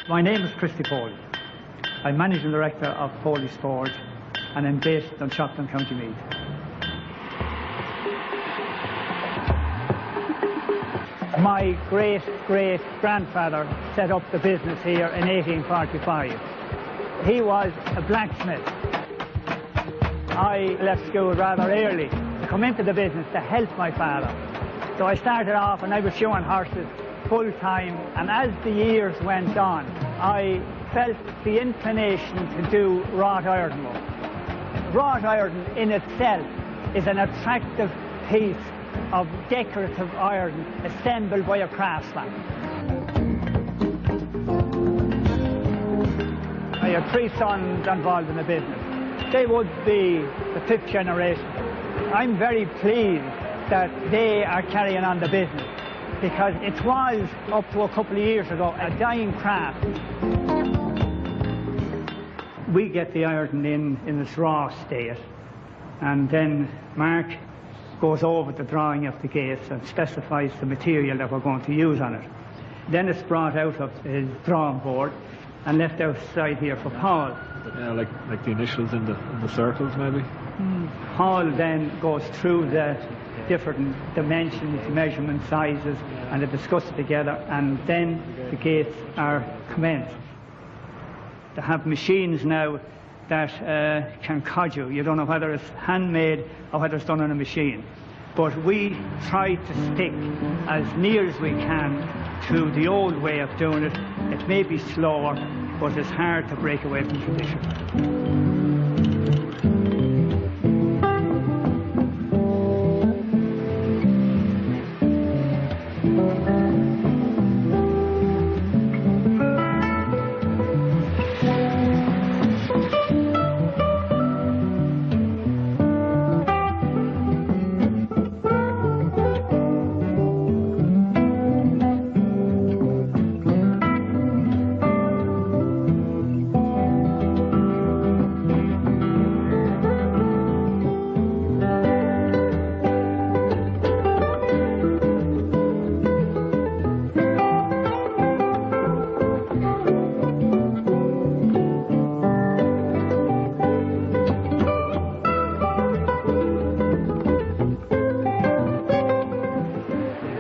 My name is Christy Foley. I'm Managing Director of Foley's Forge and I'm based in Shopton, County Meath. My great-great-grandfather set up the business here in 1845. He was a blacksmith. I left school rather early to come into the business to help my father. So I started off and I was shoeing horses full-time, and as the years went on, I felt the inclination to do wrought iron work. Wrought iron in itself is an attractive piece of decorative iron assembled by a craftsman. I have 3 sons involved in the business. They would be the 5th generation. I'm very pleased that they are carrying on the business, because it was, up to a couple of years ago, a dying craft. We get the iron in its raw state, and then Mark goes over the drawing of the gates and specifies the material that we're going to use on it. Then it's brought out of his drawing board and left outside here for Paul. Yeah, like the initials in the circles, maybe? Paul then goes through the different dimensions, measurement sizes, and they discuss it together, and then the gates are commenced. They have machines now that can cut you. You don't know whether it's handmade or whether it's done on a machine. But we try to stick as near as we can to the old way of doing it. It may be slower, but it's hard to break away from tradition.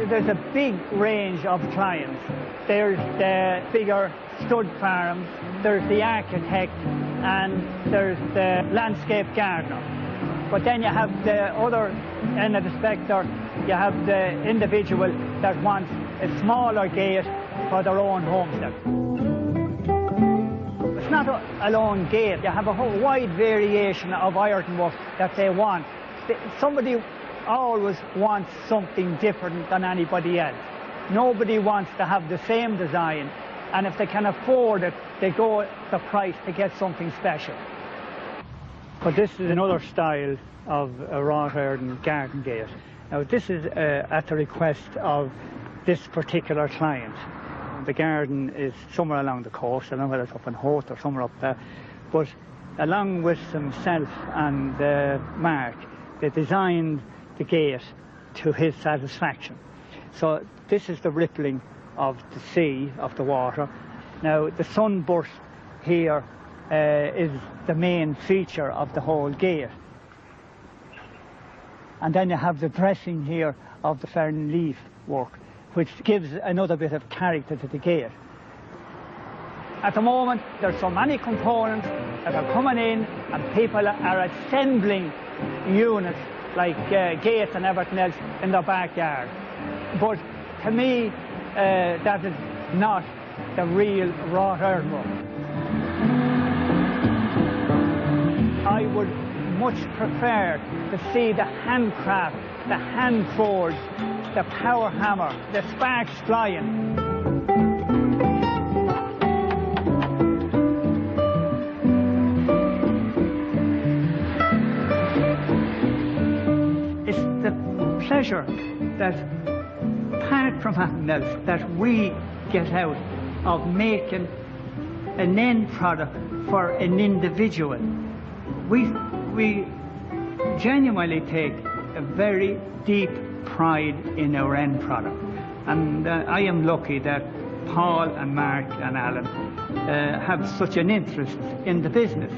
There's a big range of clients. There's the bigger stud farms, there's the architect, and there's the landscape gardener. But then you have the other end of the spectrum. You have the individual that wants a smaller gate for their own homestead. It's not a lone gate. You have a whole wide variation of ironwork that they want. Somebody always wants something different than anybody else. Nobody wants to have the same design, and if they can afford it, they go the price to get something special. But this is another style of a wrought iron garden gate. Now this is at the request of this particular client. The garden is somewhere along the coast. I don't know whether it's up in Hoth or somewhere up there, but along with himself and Mark, they designed the gate to his satisfaction. So this is the rippling of the sea, of the water. Now the sunburst here is the main feature of the whole gate. And then you have the dressing here of the fern leaf work, which gives another bit of character to the gate. At the moment, there's so many components that are coming in, and people are assembling units like gates and everything else in their backyard. But to me, that is not the real wrought ironwork. I would much prefer to see the handcraft, the hand forge, the power hammer, the sparks flying. Pleasure that, apart from anything else, that we get out of making an end product for an individual. We genuinely take a very deep pride in our end product. And I am lucky that Paul and Mark and Alan have such an interest in the business.